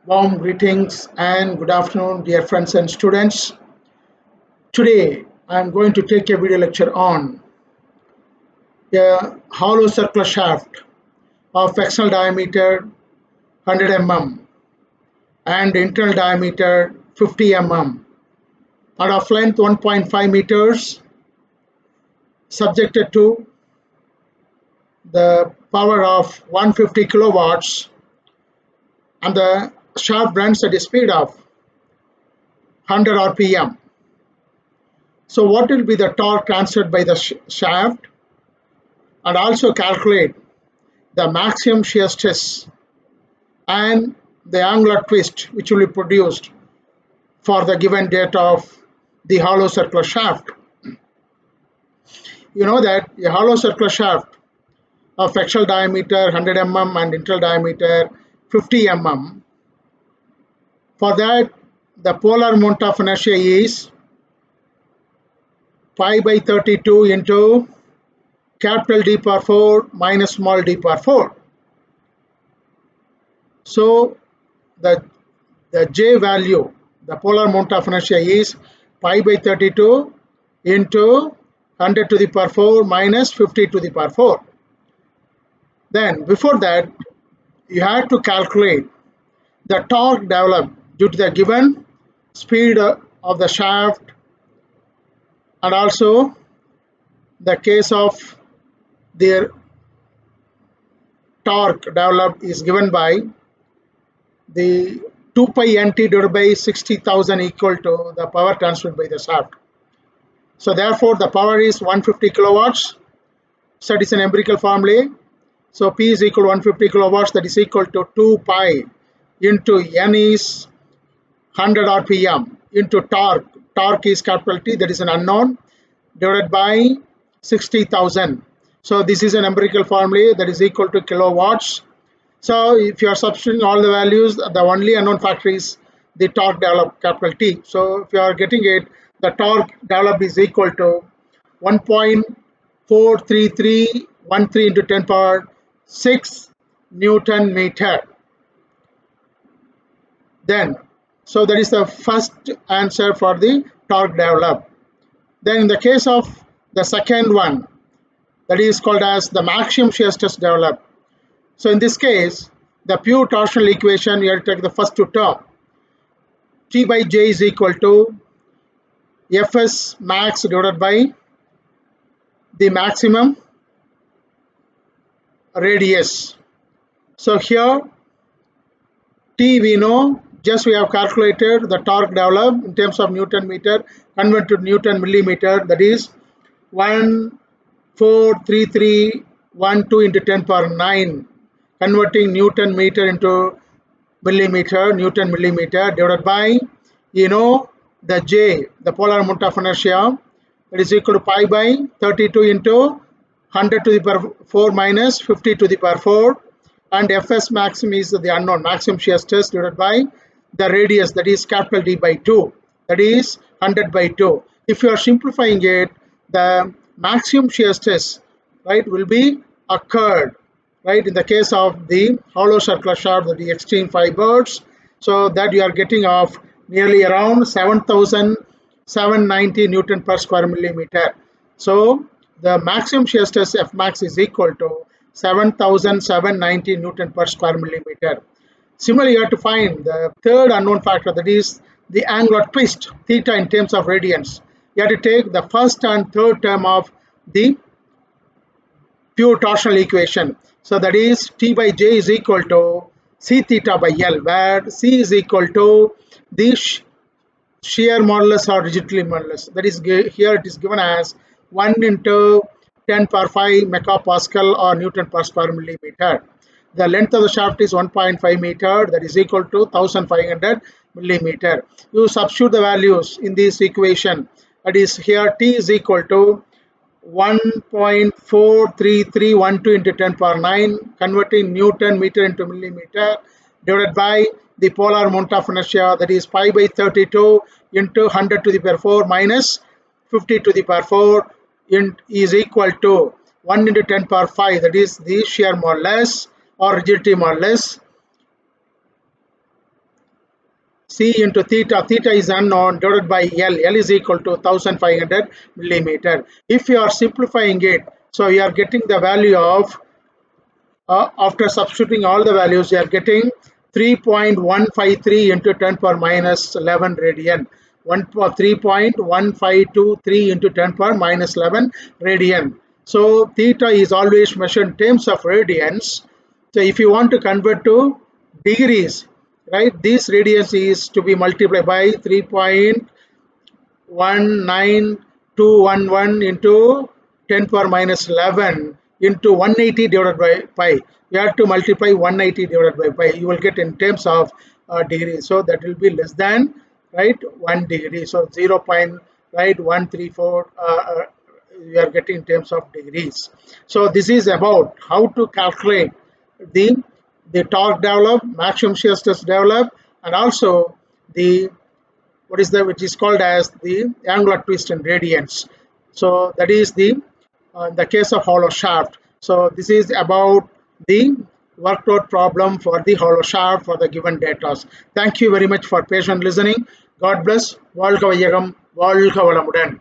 Warm greetings and good afternoon, dear friends and students. Today, I am going to take a video lecture on a hollow circular shaft of external diameter 100 mm and internal diameter 50 mm and of length 1.5 meters, subjected to the power of 150 kilowatts, and the shaft runs at a speed of 100 rpm. So what will be the torque transferred by the shaft, and also calculate the maximum shear stress and the angular twist which will be produced for the given date of the hollow circular shaft. You know that a hollow circular shaft of external diameter 100 mm and internal diameter 50 mm, for that the polar moment of inertia is pi by 32 into capital D power 4 minus small d power 4. So the J value, the polar moment of inertia is pi by 32 into 100 to the power 4 minus 50 to the power 4. Then before that, you have to calculate the torque developed due to the given speed of the shaft, and also the case of their torque developed is given by the 2 pi nt divided by 60,000 equal to the power transferred by the shaft. So therefore the power is 150 kilowatts. So it is an empirical formula. So P is equal to 150 kilowatts, that is equal to 2 pi into N is 100 rpm into torque. Torque is capital T, that is an unknown, divided by 60,000. So this is an empirical formula, that is equal to kilowatts. So if you are substituting all the values, the only unknown factor is the torque developed, capital T. So if you are getting it, the torque developed is equal to 1.43313 into 10 power 6 Newton meter. Then, so that is the first answer for the torque developed. Then in the case of the second one, that is called as the maximum shear stress developed. So in this case, the pure torsional equation, you have to take the first two terms. T by J is equal to Fs max divided by the maximum radius. So here T we know, just we have calculated the torque developed in terms of Newton meter, convert to Newton millimeter, that is 1.43312 into 10 power 9, converting Newton meter into millimeter, Newton millimeter, divided by, you know, the J, the polar moment of inertia, that is equal to pi by 32 into 100 to the power 4 minus 50 to the power 4, and Fs maximum is the unknown, maximum shear stress, divided by the radius, that is capital D by 2, that is 100 by 2. If you are simplifying it, the maximum shear stress, right, will be occurred, right, in the case of the hollow circular shaft, the extreme fibers. So that you are getting of nearly around 7,790 Newton per square millimeter. So the maximum shear stress F max is equal to 7,790 Newton per square millimeter. Similarly, you have to find the third unknown factor, that is the angular twist, theta in terms of radians. You have to take the first and third term of the pure torsional equation. So that is T by J is equal to C theta by L, where C is equal to the shear modulus or rigidity modulus. That is, here it is given as 1 into 10 power 5 megapascal or Newton per square millimeter. The length of the shaft is 1.5 meter, that is equal to 1500 millimeter. You substitute the values in this equation. That is, here T is equal to 1.43312 into 10 power 9, converting Newton meter into millimeter, divided by the polar moment of inertia, that is pi by 32 into 100 to the power 4 minus 50 to the power 4 is equal to 1 into 10 power 5, that is the shear modulus, or rigidity modulus. C into theta, theta is unknown, divided by L, L is equal to 1500 millimeter. If you are simplifying it, so you are getting the value of, after substituting all the values, you are getting 3.153 into 10 power minus 11 radian. 3.1523 into 10 power minus 11 radian. So theta is always measured in terms of radians. So if you want to convert to degrees, right, this radius is to be multiplied by 3.19211 into 10 power minus 11 into 180 divided by pi. You have to multiply 180 divided by pi. You will get in terms of degrees. So that will be less than, right, 1 degree. So 0. Right, 134. You are getting in terms of degrees. So this is about how to calculate the torque develop, maximum shear stress develop, and also the what is that which is called as the angular twist and radiance. So that is the case of hollow shaft. So this is about the worked out problem for the hollow shaft for the given data. Thank you very much for patient listening. God bless. வாழ்க வையகம், வாழ்க வளமுடன்.